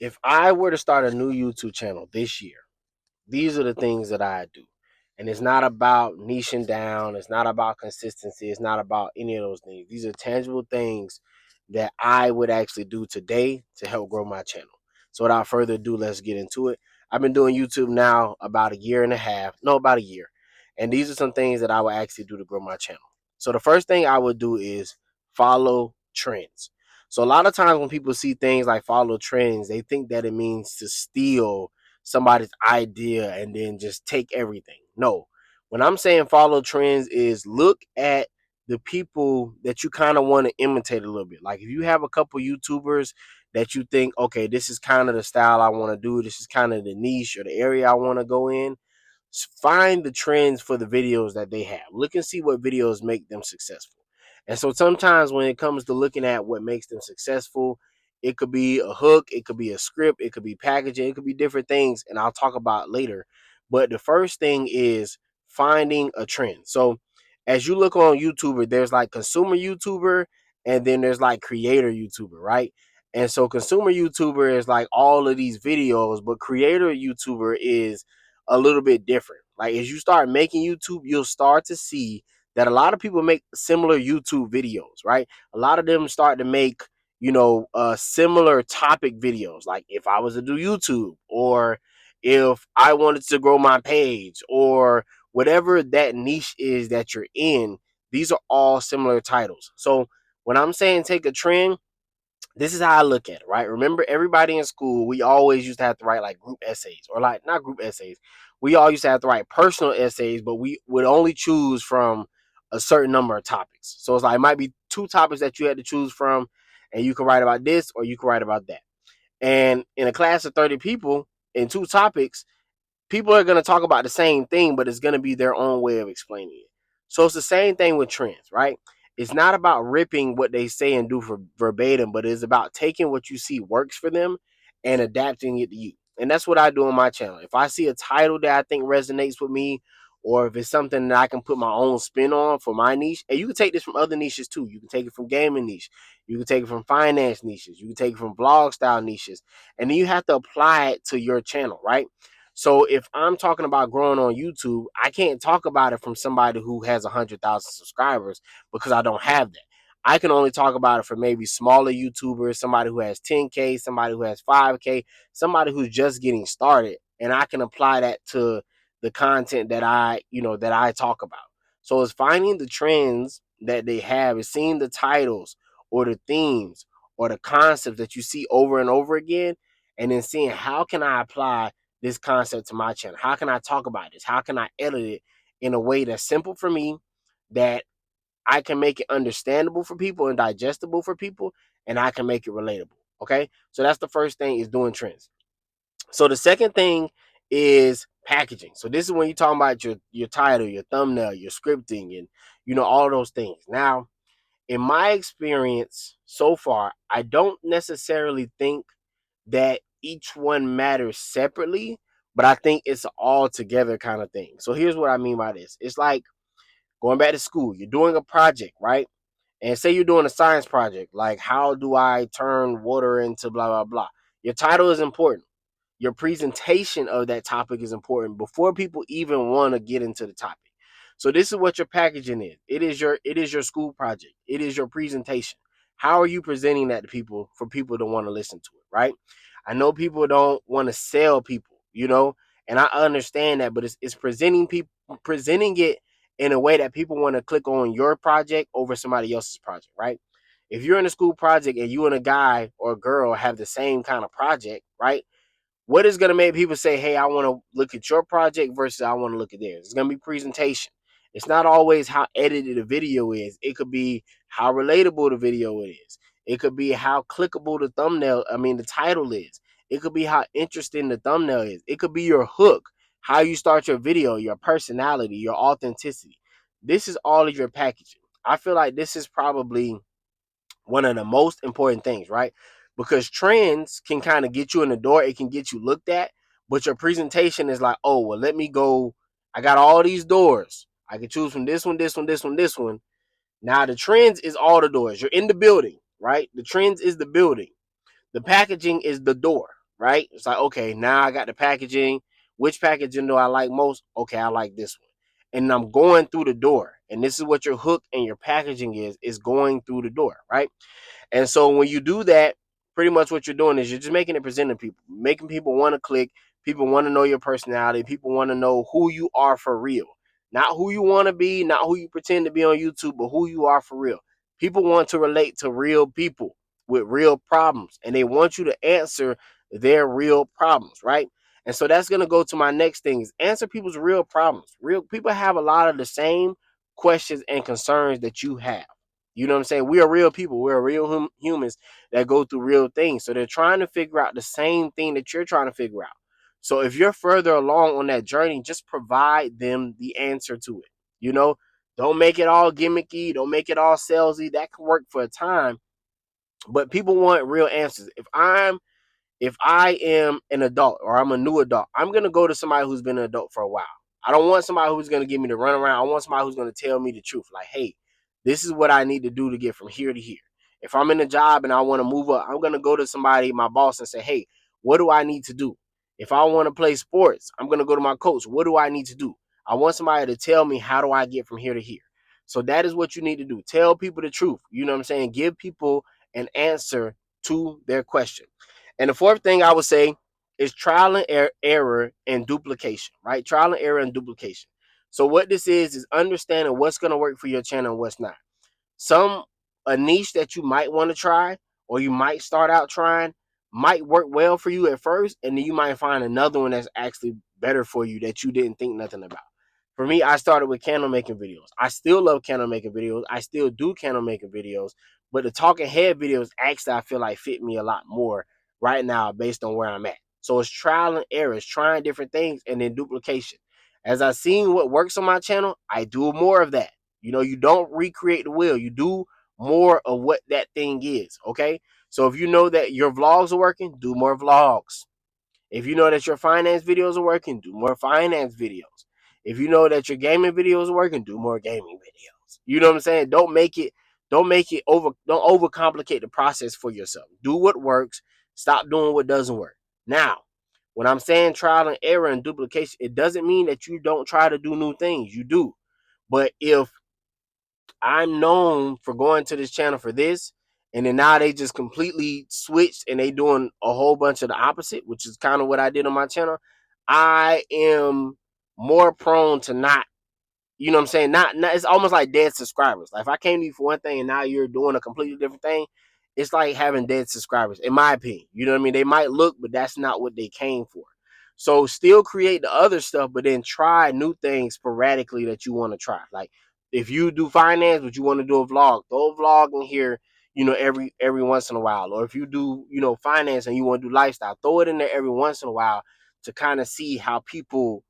If I were to start a new YouTube channel this year, these are the things that I do. And it's not about niching down. It's not about consistency. It's not about any of those things. These are tangible things that I would actually do today to help grow my channel. So without further ado, let's get into it. I've been doing YouTube now about a year and a half. No, about a year. And these are some things that I would actually do to grow my channel. So the first thing I would do is follow trends. So a lot of times when people see things like follow trends, they think that it means to steal somebody's idea and then just take everything. No, when I'm saying follow trends is look at the people that you kind of want to imitate a little bit. Like if you have a couple YouTubers that you think, okay, this is kind of the style I want to do, this is kind of the niche or the area I want to go in, find the trends for the videos that they have. Look and see what videos make them successful. And so sometimes when it comes to looking at what makes them successful, it could be a hook, it could be a script, it could be packaging, it could be different things, and I'll talk about later. But the first thing is finding a trend. So as you look on YouTuber, there's like consumer YouTuber and then there's like creator YouTuber, right? And so consumer YouTuber is like all of these videos, but creator YouTuber is a little bit different. Like as you start making YouTube, you'll start to see that a lot of people make similar YouTube videos, right? A lot of them start to make, similar topic videos. Like if I was to do YouTube, or if I wanted to grow my page, or whatever that niche is that you're in, these are all similar titles. So when I'm saying take a trend, this is how I look at it, right? Remember, everybody in school, we always used to have to write like group essays, or like not group essays. We all used to have to write personal essays, but we would only choose from a certain number of topics. So it's like it might be two topics that you had to choose from, and you can write about this or you can write about that. And in a class of 30 people in two topics, people are going to talk about the same thing, but it's going to be their own way of explaining it. So it's the same thing with trends, right? It's not about ripping what they say and do for verbatim, but it's about taking what you see works for them and adapting it to you. And that's what I do on my channel. If I see a title that I think resonates with me, or if it's something that I can put my own spin on for my niche, and you can take this from other niches too. You can take it from gaming niche, you can take it from finance niches, you can take it from vlog style niches, and then you have to apply it to your channel, right? So if I'm talking about growing on YouTube, I can't talk about it from somebody who has 100,000 subscribers because I don't have that. I can only talk about it for maybe smaller YouTubers, somebody who has 10K, somebody who has 5K, somebody who's just getting started, and I can apply that to the content that I talk about. So it's finding the trends that they have, it's seeing the titles or the themes or the concepts that you see over and over again, and then seeing how can I apply this concept to my channel? How can I talk about this? How can I edit it in a way that's simple for me, that I can make it understandable for people and digestible for people, and I can make it relatable? Okay, so that's the first thing, is doing trends. So the second thing is packaging. So this is when you're talking about your title, your thumbnail, your scripting, and all those things. Now, in my experience so far, I don't necessarily think that each one matters separately, but I think it's an all together kind of thing. So here's what I mean by this. It's like going back to school. You're doing a project, right? And say you're doing a science project, like how do I turn water into blah, blah, blah. Your title is important. Your presentation of that topic is important before people even want to get into the topic. So this is what your packaging is. It is your school project. It is your presentation. How are you presenting that to people for people to want to listen to it, right? I know people don't want to sell people, and I understand that, but it's presenting it in a way that people want to click on your project over somebody else's project, right? If you're in a school project and you and a guy or a girl have the same kind of project, right? What is going to make people say, hey, I want to look at your project versus I want to look at theirs? It's going to be presentation. It's not always how edited a video is. It could be how relatable the video is. It could be how clickable the title is. It could be how interesting the thumbnail is. It could be your hook, how you start your video, your personality, your authenticity. This is all of your packaging. I feel like this is probably one of the most important things, right? Because trends can kind of get you in the door, it can get you looked at, but your presentation is like, oh, well, let me go. I got all these doors. I can choose from this one, this one, this one, this one. Now, the trends is all the doors. You're in the building, right? The trends is the building. The packaging is the door, right? It's like, okay, now I got the packaging. Which packaging do I like most? Okay, I like this one. And I'm going through the door. And this is what your hook and your packaging is going through the door, right? And so when you do that, pretty much what you're doing is you're just making it present to people, making people want to click. People want to know your personality. People want to know who you are for real. Not who you want to be, not who you pretend to be on YouTube, but who you are for real. People want to relate to real people with real problems, and they want you to answer their real problems, right? And so that's going to go to my next thing is answer people's real problems. Real people have a lot of the same questions and concerns that you have. You know what I'm saying? We are real people. We're real humans that go through real things. So they're trying to figure out the same thing that you're trying to figure out. So if you're further along on that journey, just provide them the answer to it. You know, don't make it all gimmicky. Don't make it all salesy. That can work for a time, but people want real answers. If I am an adult or I'm a new adult, I'm going to go to somebody who's been an adult for a while. I don't want somebody who's going to give me the runaround. I want somebody who's going to tell me the truth. Like, hey, this is what I need to do to get from here to here. If I'm in a job and I want to move up, I'm going to go to somebody, my boss, and say, hey, what do I need to do? If I want to play sports, I'm going to go to my coach. What do I need to do? I want somebody to tell me, how do I get from here to here? So that is what you need to do. Tell people the truth. You know what I'm saying? Give people an answer to their question. And the fourth thing I would say is trial and error and duplication, right? Trial and error and duplication. So what this is understanding what's going to work for your channel and what's not. Some a niche that you might want to try or you might start out trying might work well for you at first, and then you might find another one that's actually better for you that you didn't think nothing about. For me, I started with candle making videos. I still love candle making videos. I still do candle making videos, but the talking head videos actually I feel like fit me a lot more right now based on where I'm at. So it's trial and error, it's trying different things and then duplication. As I seen what works on my channel, I do more of that. You know, you don't recreate the wheel. You do more of what that thing is, okay? So if you know that your vlogs are working, do more vlogs. If you know that your finance videos are working, do more finance videos. If you know that your gaming videos are working, do more gaming videos. You know what I'm saying? Don't overcomplicate the process for yourself. Do what works, stop doing what doesn't work. Now, when I'm saying trial and error and duplication, it doesn't mean that you don't try to do new things. You do. But if I'm known for going to this channel for this, and then now they just completely switched and they doing a whole bunch of the opposite, which is kind of what I did on my channel. I am more prone to not, you know what I'm saying? Not it's almost like dead subscribers. Like if I came to you for one thing and now you're doing a completely different thing, it's like having dead subscribers, in my opinion. You know what I mean? They might look, but that's not what they came for. So still create the other stuff, but then try new things sporadically that you want to try. Like if you do finance, but you want to do a vlog, throw a vlog in here, you know, every once in a while. Or if you do, you know, finance and you want to do lifestyle, throw it in there every once in a while to kind of see how people,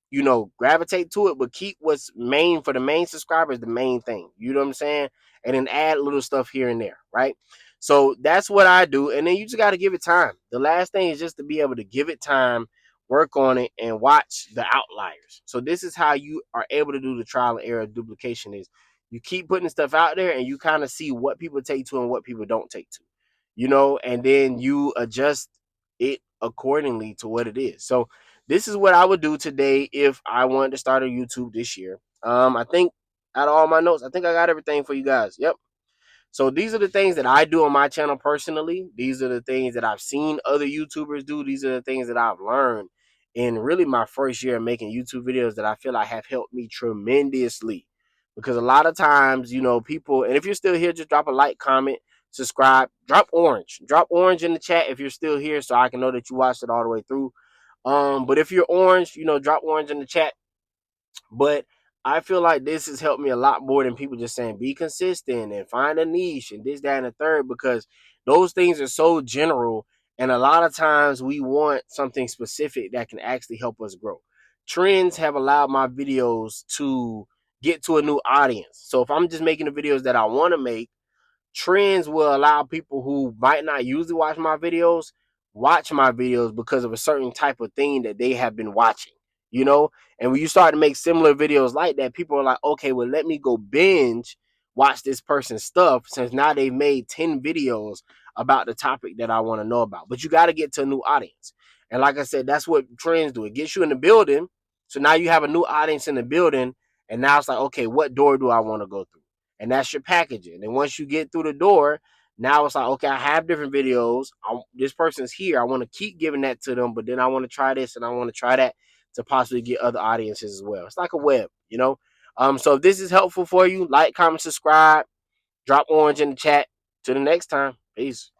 you know, gravitate to it, but keep what's main for the main subscribers, the main thing. You know what I'm saying? And then add little stuff here and there, right? So that's what I do. And then you just got to give it time. The last thing is just to be able to give it time, work on it, and watch the outliers. So this is how you are able to do the trial and error duplication is you keep putting stuff out there and you kind of see what people take to and what people don't take to, you know, and then you adjust it accordingly to what it is. So this is what I would do today if I wanted to start a YouTube this year. I think out of all my notes, I think I got everything for you guys. Yep. So these are the things that I do on my channel personally. These are the things that I've seen other YouTubers do. These are the things that I've learned in really my first year of making YouTube videos that I feel like have helped me tremendously. Because a lot of times, you know, people, and if you're still here, just drop a like, comment, subscribe, drop orange. Drop orange in the chat if you're still here so I can know that you watched it all the way through. But if you're orange, you know, drop orange in the chat. But I feel like this has helped me a lot more than people just saying be consistent and find a niche and this, that, and the third, because those things are so general. And a lot of times we want something specific that can actually help us grow. Trends have allowed my videos to get to a new audience. So if I'm just making the videos that I want to make, trends will allow people who might not usually watch my videos because of a certain type of thing that they have been watching, you know. And when you start to make similar videos like that, people are like, okay, well, let me go binge watch this person's stuff, since now they've made 10 videos about the topic that I want to know about. But you got to get to a new audience. And like I said, that's what trends do. It gets you in the building. So now you have a new audience in the building. And now it's like, okay, what door do I want to go through? And that's your packaging. And once you get through the door, now it's like, okay, I have different videos. This person's here. I want to keep giving that to them, but then I want to try this and I want to try that to possibly get other audiences as well. It's like a web, you know? So if this is helpful for you, like, comment, subscribe, drop orange in the chat. Till the next time. Peace.